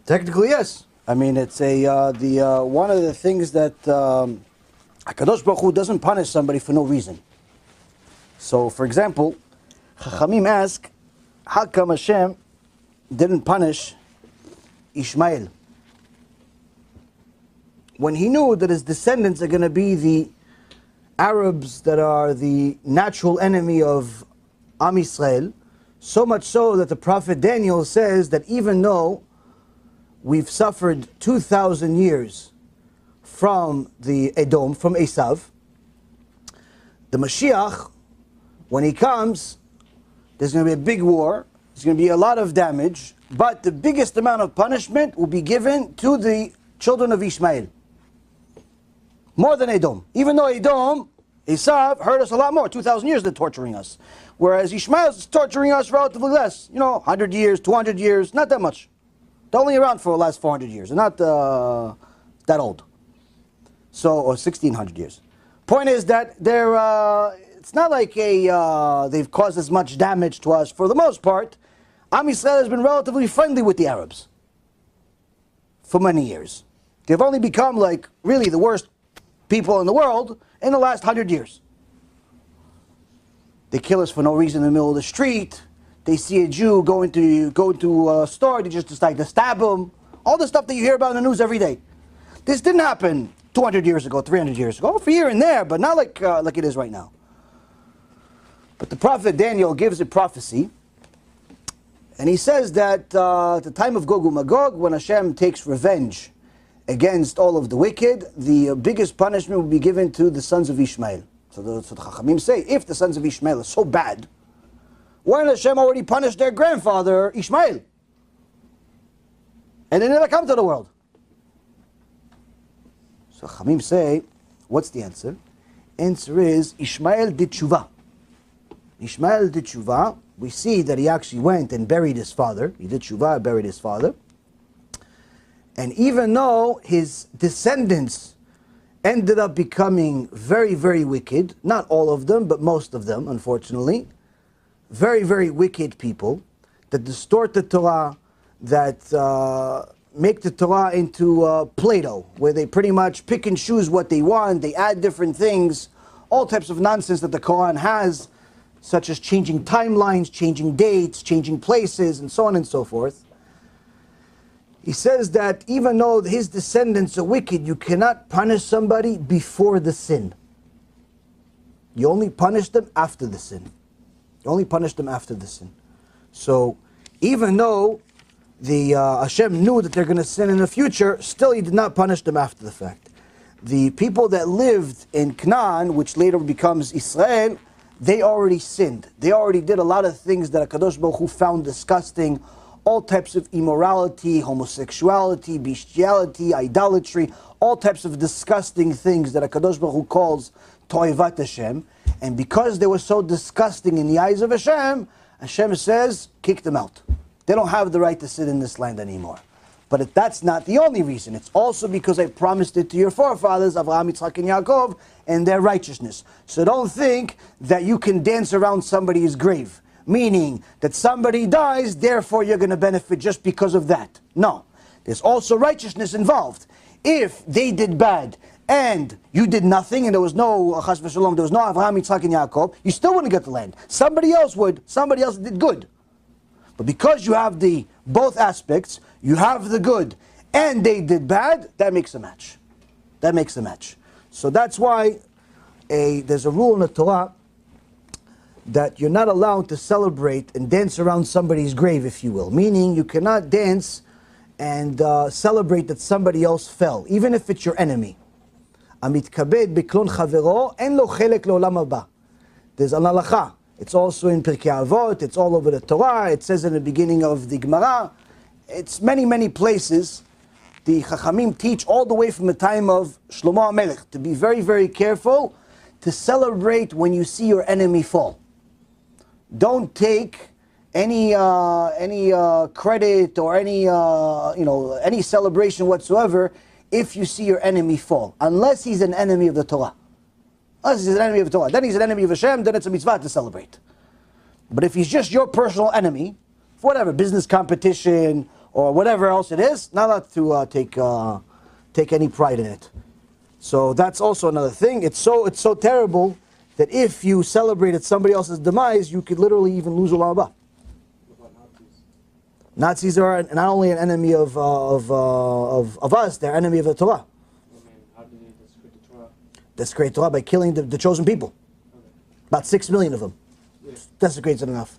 Technically, yes. I mean, it's one of the things that HaKadosh Baruch Hu doesn't punish somebody for no reason. So, for example, Chachamim ask, how come Hashem didn't punish Ishmael when he knew that his descendants are going to be the Arabs that are the natural enemy of Am Yisrael, so much so that the prophet Daniel says that even though we've suffered 2,000 years from the Edom, from Esav, the Mashiach, when he comes, there's going to be a big war, there's going to be a lot of damage, but the biggest amount of punishment will be given to the children of Ishmael. More than Edom. Even though Edom, Esav, hurt us a lot more. 2,000 years they're torturing us. Whereas Ishmael is torturing us relatively less. 100 years, 200 years, not that much. They're only around for the last 400 years. They're not that old. So, or 1,600 years. Point is that it's not like they've caused as much damage to us. For the most part, Am Yisrael has been relatively friendly with the Arabs for many years. They've only become like really the worst people in the world in the last 100 years. They kill us for no reason in the middle of the street. They see a Jew go into a store, they just decide to stab him. All the stuff that you hear about in the news every day. This didn't happen 200 years ago, 300 years ago, for here and there, but not like it is right now. But the prophet Daniel gives a prophecy, and he says that at the time of Gog and Magog, when Hashem takes revenge against all of the wicked, the biggest punishment will be given to the sons of Ishmael. So the Chachamim say, if the sons of Ishmael are so bad, why did Hashem already punish their grandfather, Ishmael? And they never come to the world. So Chachamim say, what's the answer? Answer is, Ishmael did tshuva. Ishmael did tshuva. We see that he actually went and buried his father. He did tshuva, buried his father. And even though his descendants ended up becoming very, very wicked, not all of them, but most of them, unfortunately, very, very wicked people that distort the Torah, that make the Torah into Play-Doh, where they pretty much pick and choose what they want, they add different things, all types of nonsense that the Quran has, such as changing timelines, changing dates, changing places, and so on and so forth. He says that even though his descendants are wicked, you cannot punish somebody before the sin. You only punish them after the sin. You only punish them after the sin. So, even though the Hashem knew that they're going to sin in the future, still He did not punish them after the fact. The people that lived in Canaan, which later becomes Israel, they already sinned. They already did a lot of things that HaKadosh Baruch Hu found disgusting. All types of immorality, homosexuality, bestiality, idolatry, all types of disgusting things that HaKadosh Baruch Hu calls Toivat Hashem. And because they were so disgusting in the eyes of Hashem, Hashem says, kick them out. They don't have the right to sit in this land anymore. But that's not the only reason. It's also because I promised it to your forefathers, Avraham, Yitzchak, and Yaakov, and their righteousness. So don't think that you can dance around somebody's grave. Meaning that somebody dies, therefore you're going to benefit just because of that. No. There's also righteousness involved. If they did bad and you did nothing and there was no Chas v'Shalom, there was no Avraham, Yitzchak, and Yaakov, you still wouldn't get the land. Somebody else would. Somebody else did good. But because you have the both aspects, you have the good and they did bad, that makes a match. That makes a match. So that's why there's a rule in the Torah that you're not allowed to celebrate and dance around somebody's grave, if you will. Meaning you cannot dance and celebrate that somebody else fell, even if it's your enemy. Amitkabed beklon chavero en lo chelek leolam haba. There's an halacha. It's also in Pirkei Avot. It's all over the Torah. It says in the beginning of the Gemara. It's many, many places. The Chachamim teach all the way from the time of Shlomo HaMelech to be very, very careful to celebrate when you see your enemy fall. Don't take any credit or any celebration whatsoever if you see your enemy fall, unless he's an enemy of the Torah. Unless he's an enemy of the Torah, then he's an enemy of Hashem. Then it's a mitzvah to celebrate. But if he's just your personal enemy, for whatever business competition or whatever else it is, not allowed to take any pride in it. So that's also another thing. It's so terrible that if you celebrated somebody else's demise, you could literally even lose Olam Haba. Nazis are not only an enemy of us, they're enemy of the Torah. How do they desecrate the Torah? Desecrate Torah by killing the chosen people. Okay. About 6 million of them. Yeah. Desecrates it enough.